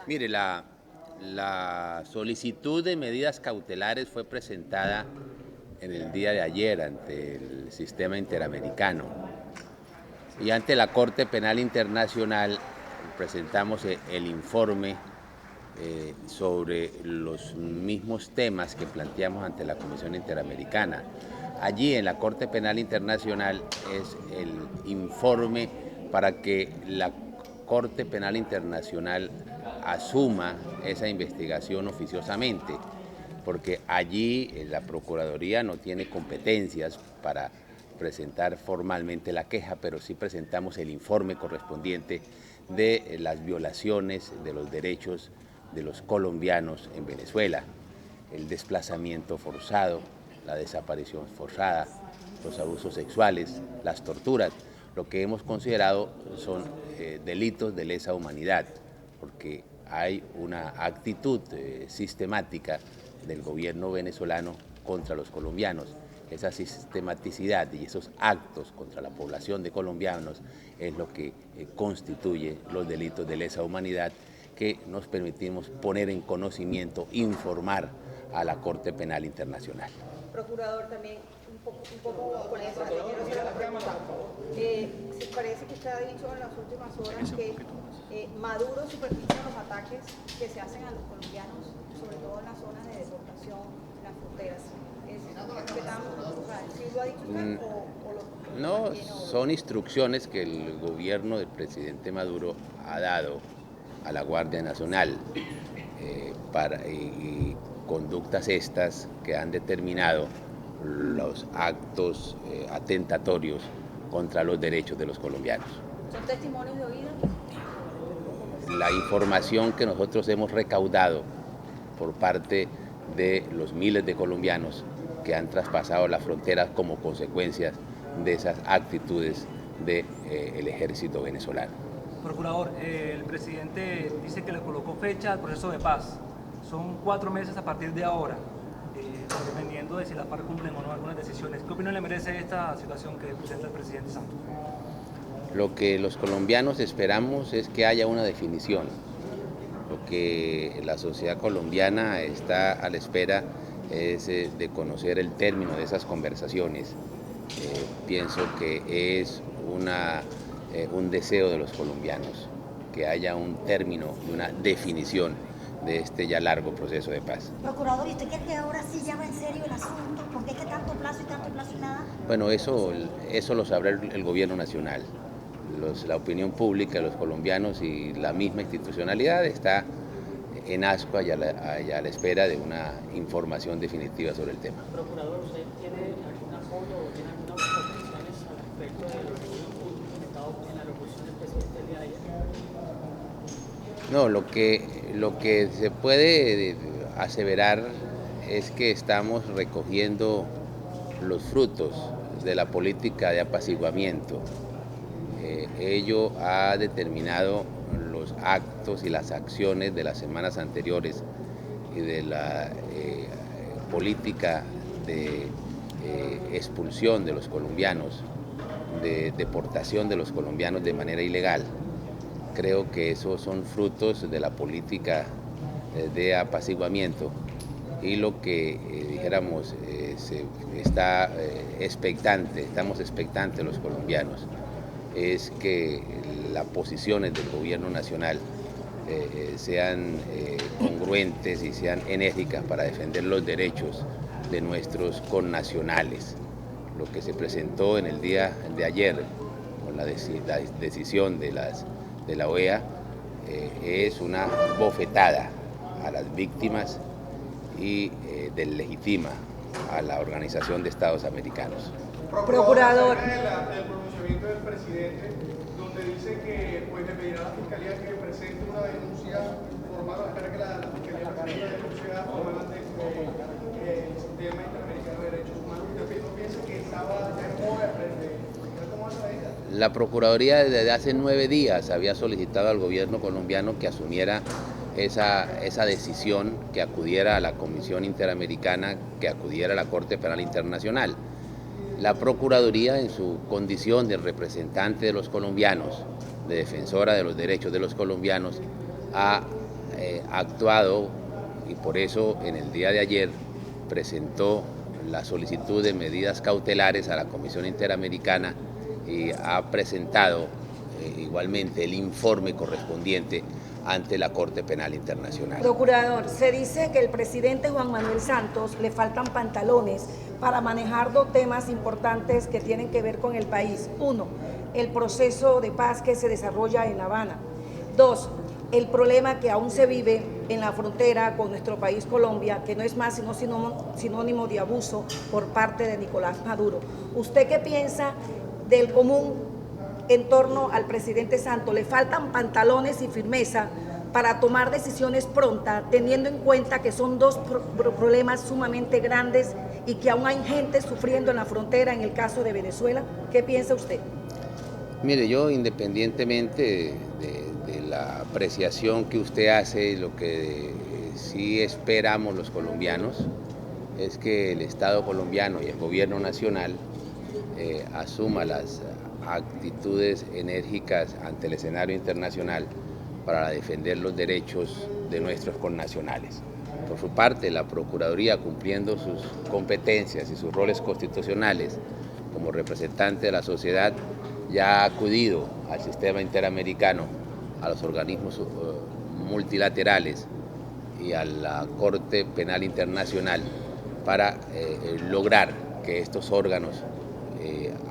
Mire, la solicitud de medidas cautelares fue presentada en el día de ayer ante el sistema interamericano y ante la Corte Penal Internacional presentamos el informe sobre los mismos temas que planteamos ante la Comisión Interamericana. Allí en la Corte Penal Internacional es el informe para que la Corte Penal Internacional asuma esa investigación oficiosamente, porque allí la Procuraduría no tiene competencias para presentar formalmente la queja, pero sí presentamos el informe correspondiente de las violaciones de los derechos de los colombianos en Venezuela, el desplazamiento forzado, la desaparición forzada, los abusos sexuales, las torturas. Lo que hemos considerado son delitos de lesa humanidad, porque hay una actitud sistemática del gobierno venezolano contra los colombianos. Esa sistematicidad y esos actos contra la población de colombianos es lo que constituye los delitos de lesa humanidad que nos permitimos poner en conocimiento, informar a la Corte Penal Internacional. Procurador, también un poco con eso, quiero hacer una pregunta. Parece que usted ha dicho en las últimas horas que Maduro supervisa los ataques que se hacen a los colombianos, sobre todo en las zonas de deportación, en las fronteras. ¿Sí lo ha dicho usted No, son instrucciones que el gobierno del presidente Maduro ha dado a la Guardia Nacional y conductas estas que han determinado los actos atentatorios contra los derechos de los colombianos. ¿Son testimonios de oídas? La información que nosotros hemos recaudado por parte de los miles de colombianos que han traspasado las fronteras como consecuencia de esas actitudes del ejército venezolano. Procurador, el presidente dice que le colocó fecha al proceso de paz. Son 4 meses a partir de ahora, dependiendo de si la FARC cumplen o no algunas decisiones. ¿Qué opinión le merece esta situación que presenta el presidente Santos? Lo que los colombianos esperamos es que haya una definición. Lo que la sociedad colombiana está a la espera es de conocer el término de esas conversaciones. Pienso que es un deseo de los colombianos, que haya un término y una definición de este ya largo proceso de paz. Procurador, ¿y usted cree que ahora sí ya va en serio el asunto? ¿Por qué es que tanto plazo y nada? Bueno, eso lo sabrá el gobierno nacional. La opinión pública de los colombianos y la misma institucionalidad está en ascuas y a la espera de una información definitiva sobre el tema. Procurador, ¿usted tiene algún apoyo o tiene algunas protecciones al respecto de los recursos implementados en la locución del presidente el día de ayer? No, lo que se puede aseverar es que estamos recogiendo los frutos de la política de apaciguamiento. Ello ha determinado los actos y las acciones de las semanas anteriores y de la política de expulsión de los colombianos, de deportación de los colombianos de manera ilegal. Creo que esos son frutos de la política de apaciguamiento y lo que dijéramos está estamos expectantes los colombianos es que las posiciones del gobierno nacional sean congruentes y sean enérgicas para defender los derechos de nuestros connacionales. Lo que se presentó en el día de ayer con la decisión de la OEA es una bofetada a las víctimas y deslegitima a la Organización de Estados Americanos. Procurador. El pronunciamiento del presidente, donde dice que pues, le pedirá a la Fiscalía que presente una denuncia formal, o espera que la Fiscalía presente una denuncia formal ante el Sistema Interamericano de Derechos Humanos. ¿Usted no piensa que estaba ya en moda cómo hace la medida? La Procuraduría desde hace 9 días había solicitado al gobierno colombiano que asumiera esa decisión, que acudiera a la Comisión Interamericana, que acudiera a la Corte Penal Internacional. La Procuraduría, en su condición de representante de los colombianos, de defensora de los derechos de los colombianos, ha actuado y por eso en el día de ayer presentó la solicitud de medidas cautelares a la Comisión Interamericana y ha presentado igualmente el informe correspondiente ante la Corte Penal Internacional. Procurador, se dice que el presidente Juan Manuel Santos le faltan pantalones para manejar dos temas importantes que tienen que ver con el país. Uno, el proceso de paz que se desarrolla en La Habana. Dos, el problema que aún se vive en la frontera con nuestro país Colombia, que no es más sino sinónimo de abuso por parte de Nicolás Maduro. ¿Usted qué piensa del común en torno al presidente Santos? ¿Le faltan pantalones y firmeza para tomar decisiones prontas, teniendo en cuenta que son dos problemas sumamente grandes y que aún hay gente sufriendo en la frontera en el caso de Venezuela? ¿Qué piensa usted? Mire, yo independientemente de la apreciación que usted hace, lo que sí esperamos los colombianos es que el Estado colombiano y el gobierno nacional asuma las actitudes enérgicas ante el escenario internacional para defender los derechos de nuestros connacionales. Por su parte, la Procuraduría, cumpliendo sus competencias y sus roles constitucionales como representante de la sociedad, ya ha acudido al sistema interamericano, a los organismos multilaterales y a la Corte Penal Internacional para lograr que estos órganos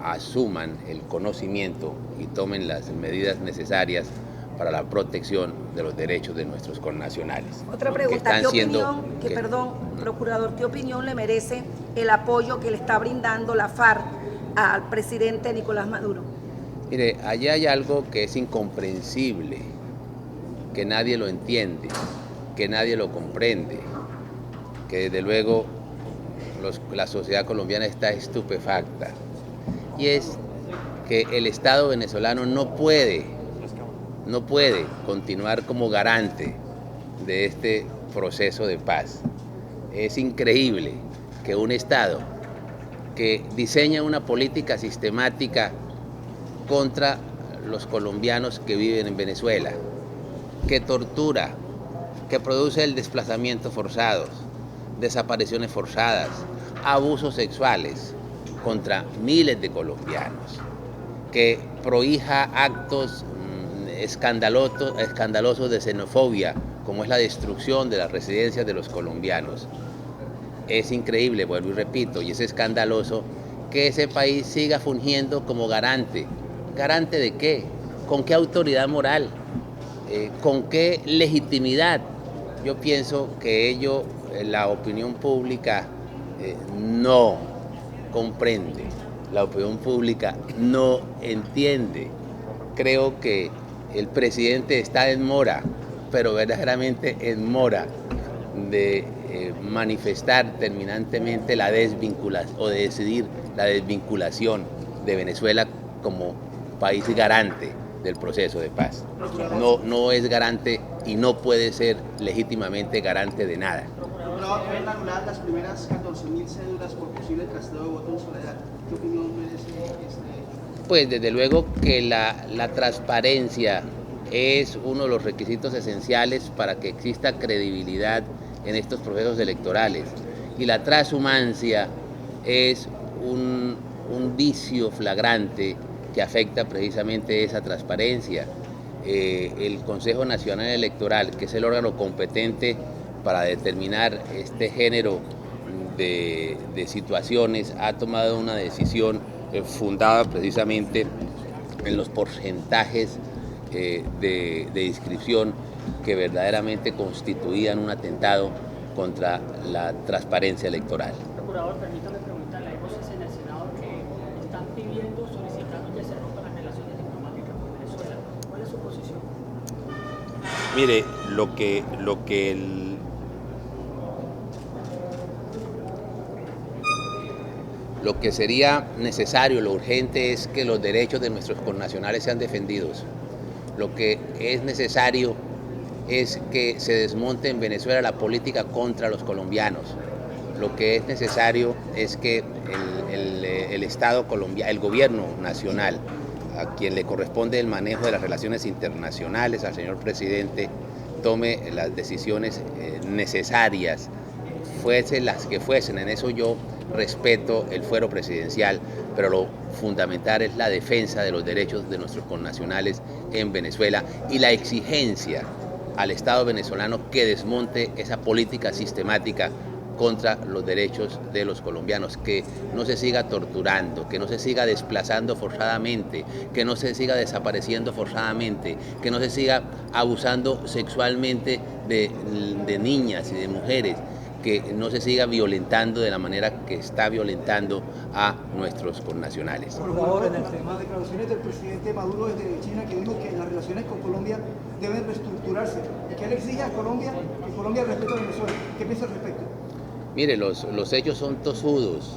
asuman el conocimiento y tomen las medidas necesarias para la protección de los derechos de nuestros connacionales. Otra pregunta, procurador, ¿qué opinión le merece el apoyo que le está brindando la FARC al presidente Nicolás Maduro? Mire, allí hay algo que es incomprensible, que nadie lo entiende, que nadie lo comprende, que desde luego la sociedad colombiana está estupefacta, y es que el Estado venezolano no puede continuar como garante de este proceso de paz. Es increíble que un Estado que diseña una política sistemática contra los colombianos que viven en Venezuela, que tortura, que produce el desplazamiento forzados, desapariciones forzadas, abusos sexuales contra miles de colombianos, que prohija actos escandalosos de xenofobia, como es la destrucción de las residencias de los colombianos. Es increíble, vuelvo y repito, y es escandaloso que ese país siga fungiendo como garante. ¿Garante de qué? ¿Con qué autoridad moral? ¿Con qué legitimidad? Yo pienso que la opinión pública no comprende, la opinión pública no entiende. Creo que el presidente está en mora, pero verdaderamente en mora de manifestar terminantemente la desvinculación o de decidir la desvinculación de Venezuela como país garante del proceso de paz. No es garante y no puede ser legítimamente garante de nada. Procurador, fueron anuladas las primeras 14.000 cédulas por posible traslado de voto en soledad. ¿Qué opinión merece este hecho? Pues desde luego que la transparencia es uno de los requisitos esenciales para que exista credibilidad en estos procesos electorales. Y la transhumancia es un vicio flagrante que afecta precisamente esa transparencia. El Consejo Nacional Electoral, que es el órgano competente para determinar este género de situaciones, ha tomado una decisión fundada precisamente en los porcentajes de inscripción que verdaderamente constituían un atentado contra la transparencia electoral. Procurador, permítame preguntarle, hay voces en el Senado que están pidiendo, solicitando que se rompan las relaciones diplomáticas con Venezuela. ¿Cuál es su posición? Mire, lo que sería necesario, lo urgente es que los derechos de nuestros connacionales sean defendidos. Lo que es necesario es que se desmonte en Venezuela la política contra los colombianos. Lo que es necesario es que el Estado colombiano, el gobierno nacional, a quien le corresponde el manejo de las relaciones internacionales, al señor presidente, tome las decisiones necesarias, fuesen las que fuesen. En eso yo respeto el fuero presidencial, pero lo fundamental es la defensa de los derechos de nuestros connacionales en Venezuela y la exigencia al Estado venezolano que desmonte esa política sistemática contra los derechos de los colombianos, que no se siga torturando, que no se siga desplazando forzadamente, que no se siga desapareciendo forzadamente, que no se siga abusando sexualmente de niñas y de mujeres, que no se siga violentando de la manera que está violentando a nuestros connacionales. Procurador, en el tema de declaraciones del presidente Maduro desde China, que dijo que las relaciones con Colombia deben reestructurarse y que él exige a Colombia que Colombia respete a Venezuela. ¿Qué piensa al respecto? Mire, los hechos son tozudos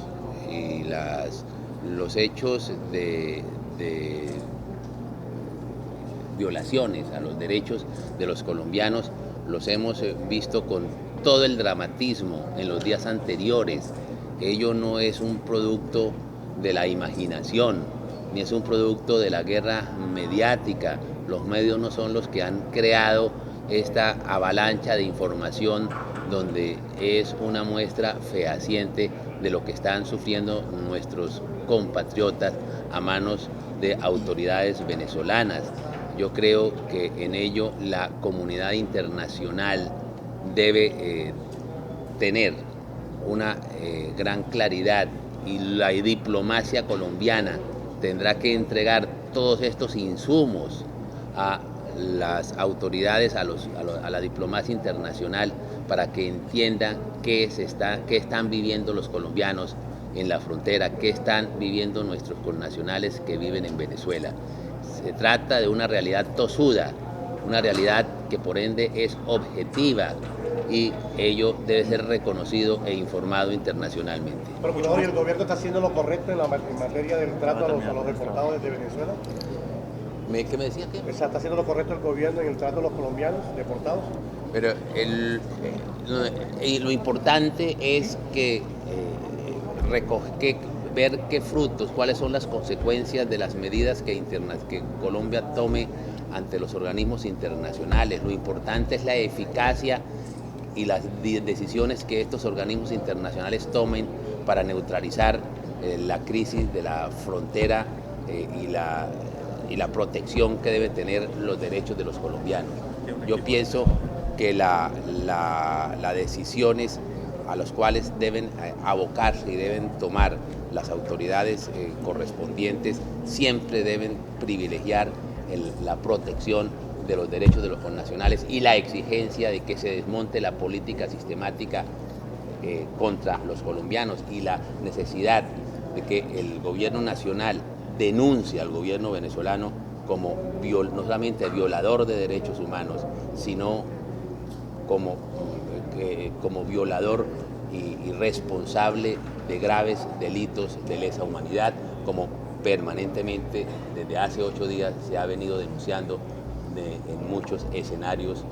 y los hechos de violaciones a los derechos de los colombianos los hemos visto con todo el dramatismo en los días anteriores. Ello no es un producto de la imaginación, ni es un producto de la guerra mediática. Los medios no son los que han creado esta avalancha de información donde es una muestra fehaciente de lo que están sufriendo nuestros compatriotas a manos de autoridades venezolanas. Yo creo que en ello la comunidad internacional debe tener una gran claridad y la diplomacia colombiana tendrá que entregar todos estos insumos a las autoridades, a la diplomacia internacional, para que entiendan qué están viviendo los colombianos en la frontera, qué están viviendo nuestros connacionales que viven en Venezuela. Se trata de una realidad tozuda, una realidad que por ende es objetiva y ello debe ser reconocido e informado internacionalmente. Procurador, ¿y el gobierno está haciendo lo correcto en materia del trato a los deportados desde Venezuela? ¿Qué me decía? ¿Está haciendo lo correcto el gobierno en el trato a los colombianos deportados? Pero lo importante es que ver qué frutos, cuáles son las consecuencias de las medidas que Colombia tome ante los organismos internacionales. Lo importante es la eficacia y las decisiones que estos organismos internacionales tomen para neutralizar la crisis de la frontera y la protección que deben tener los derechos de los colombianos. Yo pienso que las decisiones a las cuales deben abocarse y deben tomar las autoridades correspondientes siempre deben privilegiar la protección de los derechos de los connacionales y la exigencia de que se desmonte la política sistemática contra los colombianos y la necesidad de que el gobierno nacional denuncie al gobierno venezolano como no solamente violador de derechos humanos, sino como violador y responsable de graves delitos de lesa humanidad, como permanentemente desde hace 8 días se ha venido denunciando en muchos escenarios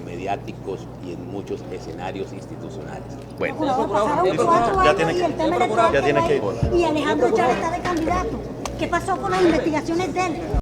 mediáticos y en muchos escenarios institucionales. Bueno, pasaron 4 años y el tema electoral quedó ahí, y Alejandro Chávez está de candidato. ¿Qué pasó con las investigaciones de él?